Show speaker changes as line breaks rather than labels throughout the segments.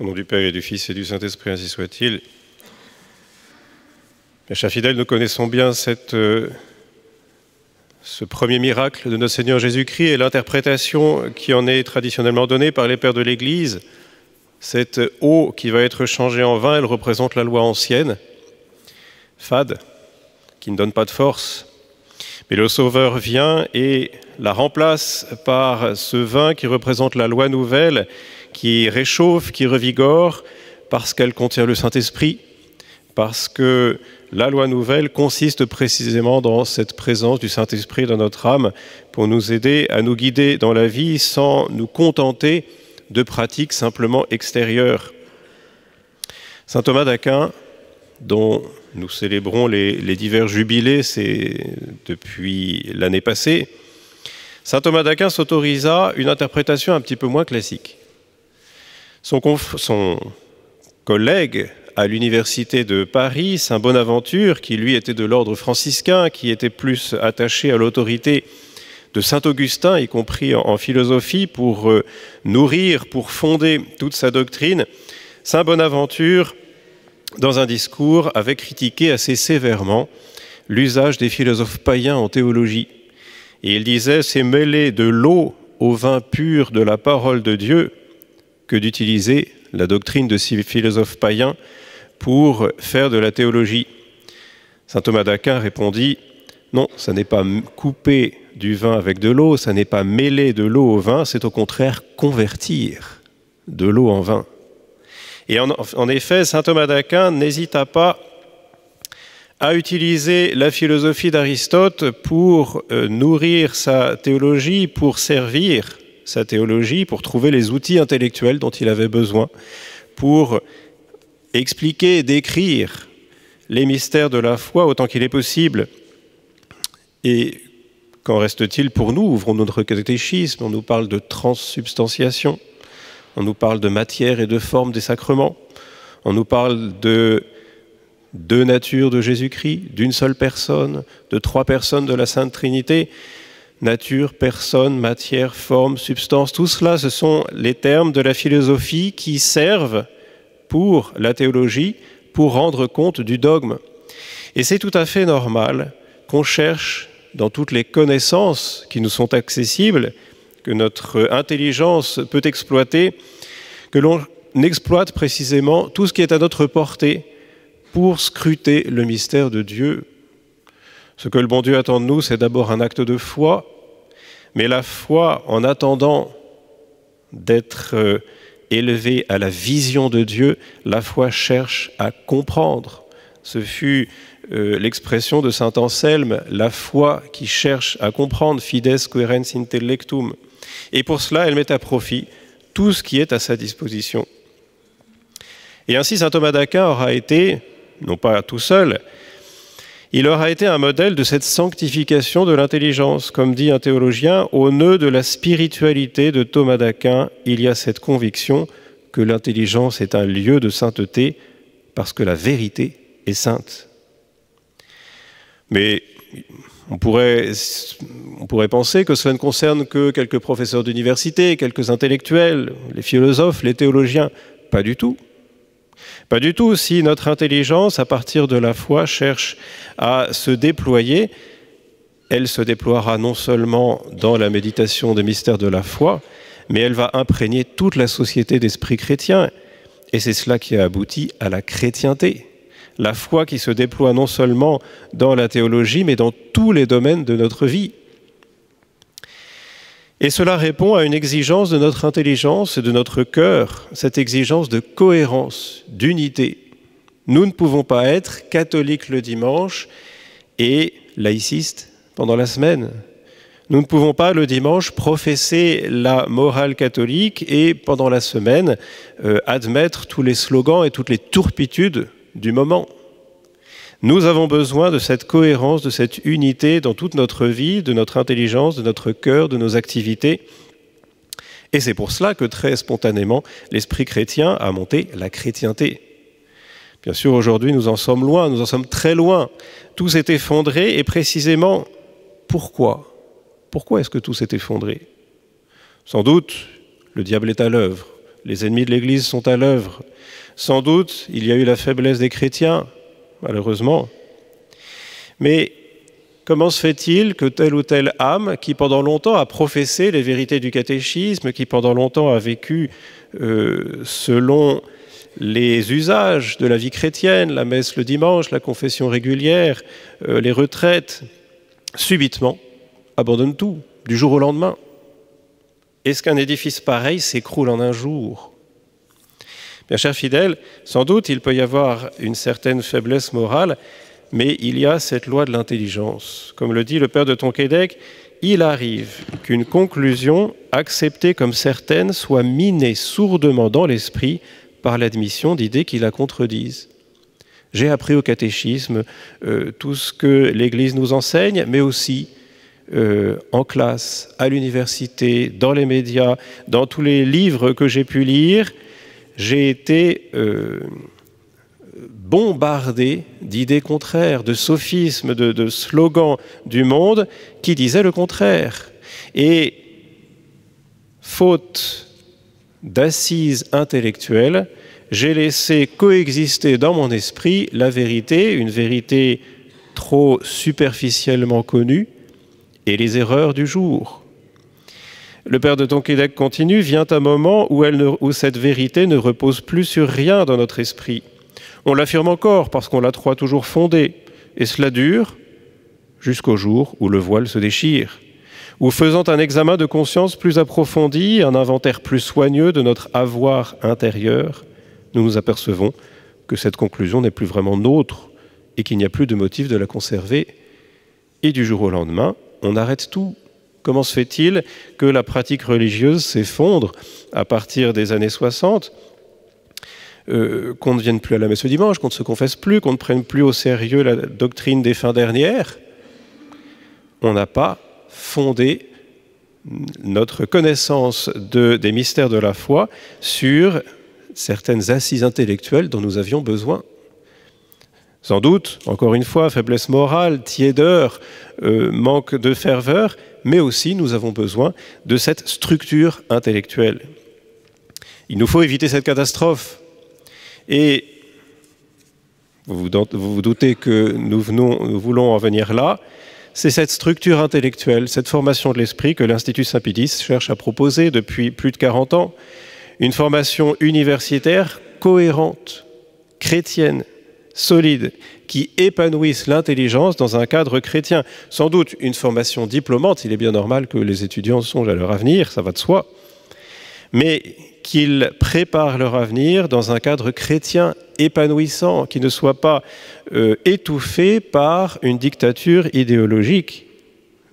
Au nom du Père et du Fils et du Saint-Esprit, ainsi soit-il. Mes chers fidèles, nous connaissons bien ce premier miracle de notre Seigneur Jésus-Christ et l'interprétation qui en est traditionnellement donnée par les pères de l'Église. Cette eau qui va être changée en vin, elle représente la loi ancienne, fade, qui ne donne pas de force. Mais le Sauveur vient et la remplace par ce vin qui représente la loi nouvelle, qui réchauffe, qui revigore, parce qu'elle contient le Saint-Esprit, parce que la loi nouvelle consiste précisément dans cette présence du Saint-Esprit dans notre âme pour nous aider à nous guider dans la vie sans nous contenter de pratiques simplement extérieures. Saint Thomas d'Aquin, dont nous célébrons les divers jubilés, c'est depuis l'année passée, Saint Thomas d'Aquin s'autorisa une interprétation un petit peu moins classique. Son collègue à l'université de Paris, Saint Bonaventure, qui lui était de l'ordre franciscain, qui était plus attaché à l'autorité de Saint Augustin, y compris en philosophie, pour nourrir, pour fonder toute sa doctrine, Saint Bonaventure, dans un discours, avait critiqué assez sévèrement l'usage des philosophes païens en théologie. Et il disait « c'est mêler de l'eau au vin pur de la parole de Dieu que d'utiliser la doctrine de ces philosophes païens pour faire de la théologie. » Saint Thomas d'Aquin répondit « non, ça n'est pas couper du vin avec de l'eau, ça n'est pas mêler de l'eau au vin, c'est au contraire convertir de l'eau en vin. » Et en effet, Saint Thomas d'Aquin n'hésita pas à utiliser la philosophie d'Aristote pour nourrir sa théologie, pour servir sa théologie, pour trouver les outils intellectuels dont il avait besoin, pour expliquer, décrire les mystères de la foi autant qu'il est possible. Et qu'en reste-t-il pour nous? Ouvrons notre catéchisme, on nous parle de transsubstantiation, on nous parle de matière et de forme des sacrements, on nous parle de deux natures de Jésus-Christ, d'une seule personne, de trois personnes de la Sainte Trinité. Nature, personne, matière, forme, substance, tout cela, ce sont les termes de la philosophie qui servent pour la théologie, pour rendre compte du dogme. Et c'est tout à fait normal qu'on cherche dans toutes les connaissances qui nous sont accessibles, que notre intelligence peut exploiter, que l'on exploite précisément tout ce qui est à notre portée pour scruter le mystère de Dieu. Ce que le bon Dieu attend de nous, c'est d'abord un acte de foi, mais la foi, en attendant d'être élevée à la vision de Dieu, la foi cherche à comprendre. Ce fut l'expression de saint Anselme, la foi qui cherche à comprendre, fides quaerens intellectum. Et pour cela, elle met à profit tout ce qui est à sa disposition. Et ainsi, saint Thomas d'Aquin aura été, non pas tout seul, il aura été un modèle de cette sanctification de l'intelligence. Comme dit un théologien, au nœud de la spiritualité de Thomas d'Aquin, il y a cette conviction que l'intelligence est un lieu de sainteté parce que la vérité est sainte. Mais on pourrait penser que cela ne concerne que quelques professeurs d'université, quelques intellectuels, les philosophes, les théologiens. Pas du tout. Pas du tout. Si notre intelligence, à partir de la foi, cherche à se déployer, elle se déploiera non seulement dans la méditation des mystères de la foi, mais elle va imprégner toute la société d'esprit chrétien. Et c'est cela qui a abouti à la chrétienté. La foi qui se déploie non seulement dans la théologie, mais dans tous les domaines de notre vie. Et cela répond à une exigence de notre intelligence et de notre cœur, cette exigence de cohérence, d'unité. Nous ne pouvons pas être catholiques le dimanche et laïcistes pendant la semaine. Nous ne pouvons pas le dimanche professer la morale catholique et pendant la semaine admettre tous les slogans et toutes les turpitudes du moment. Nous avons besoin de cette cohérence, de cette unité dans toute notre vie, de notre intelligence, de notre cœur, de nos activités. Et c'est pour cela que très spontanément, l'esprit chrétien a monté la chrétienté. Bien sûr, aujourd'hui, nous en sommes loin, nous en sommes très loin. Tout s'est effondré et précisément, pourquoi? Pourquoi est-ce que tout s'est effondré? Sans doute, le diable est à l'œuvre. les ennemis de l'Église sont à l'œuvre. Sans doute, il y a eu la faiblesse des chrétiens, malheureusement. Mais comment se fait-il que telle ou telle âme, qui pendant longtemps a professé les vérités du catéchisme, qui pendant longtemps a vécu selon les usages de la vie chrétienne, la messe le dimanche, la confession régulière, les retraites, subitement abandonne tout, du jour au lendemain? Est-ce qu'un édifice pareil s'écroule en un jour? Bien, chers fidèles, sans doute il peut y avoir une certaine faiblesse morale, mais il y a cette loi de l'intelligence. Comme le dit le père de Tonquédec, il arrive qu'une conclusion acceptée comme certaine soit minée sourdement dans l'esprit par l'admission d'idées qui la contredisent. J'ai appris au catéchisme tout ce que l'Église nous enseigne, mais aussi en classe, à l'université, dans les médias, dans tous les livres que j'ai pu lire, j'ai été bombardé d'idées contraires, de sophismes, de slogans du monde qui disaient le contraire. Et faute d'assises intellectuelles, j'ai laissé coexister dans mon esprit la vérité, une vérité trop superficiellement connue, et les erreurs du jour. Le père de Tonquédec continue, vient un moment où cette vérité ne repose plus sur rien dans notre esprit. On l'affirme encore parce qu'on la croit toujours fondée, et cela dure jusqu'au jour où le voile se déchire, où faisant un examen de conscience plus approfondi, un inventaire plus soigneux de notre avoir intérieur, nous nous apercevons que cette conclusion n'est plus vraiment nôtre et qu'il n'y a plus de motif de la conserver. Et du jour au lendemain, on arrête tout. Comment se fait-il que la pratique religieuse s'effondre à partir des années 60, qu'on ne vienne plus à la messe le dimanche, qu'on ne se confesse plus, qu'on ne prenne plus au sérieux la doctrine des fins dernières? On n'a pas fondé notre connaissance des mystères de la foi sur certaines assises intellectuelles dont nous avions besoin. Sans doute, encore une fois, faiblesse morale, tiédeur, manque de ferveur, mais aussi nous avons besoin de cette structure intellectuelle. Il nous faut éviter cette catastrophe. Et vous vous doutez que nous voulons en venir là. C'est cette structure intellectuelle, cette formation de l'esprit que l'Institut Saint-Pédis cherche à proposer depuis plus de 40 ans. Une formation universitaire cohérente, chrétienne, solide, qui épanouisse l'intelligence dans un cadre chrétien. Sans doute une formation diplômante, il est bien normal que les étudiants songent à leur avenir, ça va de soi, mais qu'ils préparent leur avenir dans un cadre chrétien épanouissant, qui ne soit pas étouffé par une dictature idéologique.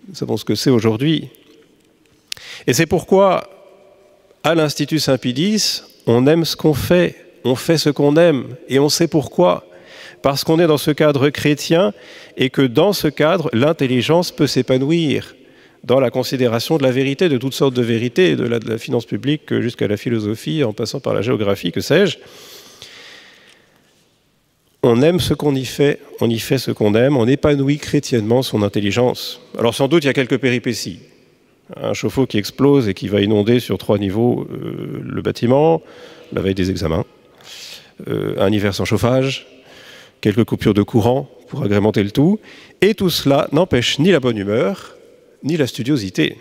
Nous savons ce que c'est aujourd'hui. Et c'est pourquoi, à l'Institut Saint-Pédis, on aime ce qu'on fait, on fait ce qu'on aime, et on sait pourquoi. Parce qu'on est dans ce cadre chrétien et que dans ce cadre, l'intelligence peut s'épanouir dans la considération de la vérité, de toutes sortes de vérités, de la finance publique jusqu'à la philosophie, en passant par la géographie, que sais-je. On aime ce qu'on y fait ce qu'on aime, on épanouit chrétiennement son intelligence. Alors sans doute, il y a quelques péripéties. Un chauffe-eau qui explose et qui va inonder sur 3 niveaux le bâtiment, la veille des examens, un hiver sans chauffage, quelques coupures de courant pour agrémenter le tout, et tout cela n'empêche ni la bonne humeur, ni la studiosité.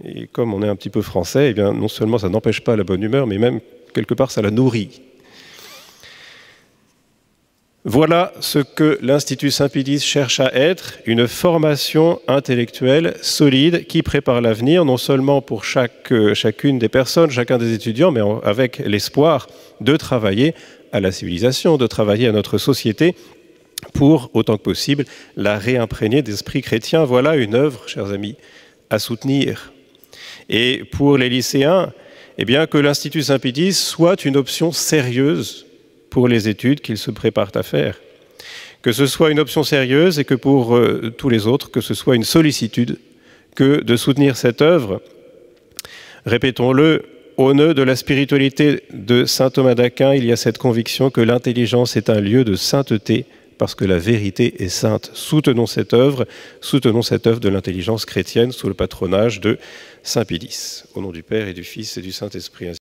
Et comme on est un petit peu français, eh bien, non seulement ça n'empêche pas la bonne humeur, mais même, quelque part, ça la nourrit. Voilà ce que l'Institut Saint-Pédis cherche à être, une formation intellectuelle solide qui prépare l'avenir, non seulement pour chacune des personnes, chacun des étudiants, mais avec l'espoir de travailler à la civilisation, de travailler à notre société pour, autant que possible, la réimprégner d'esprit chrétien. Voilà une œuvre, chers amis, à soutenir. Et pour les lycéens, eh bien, que l'Institut Saint-Pédis soit une option sérieuse pour les études qu'ils se préparent à faire. Que ce soit une option sérieuse et que pour tous les autres, que ce soit une sollicitude que de soutenir cette œuvre. Répétons-le, au nœud de la spiritualité de saint Thomas d'Aquin, il y a cette conviction que l'intelligence est un lieu de sainteté parce que la vérité est sainte. Soutenons cette œuvre de l'intelligence chrétienne sous le patronage de Saint Pédis. Au nom du Père et du Fils et du Saint-Esprit.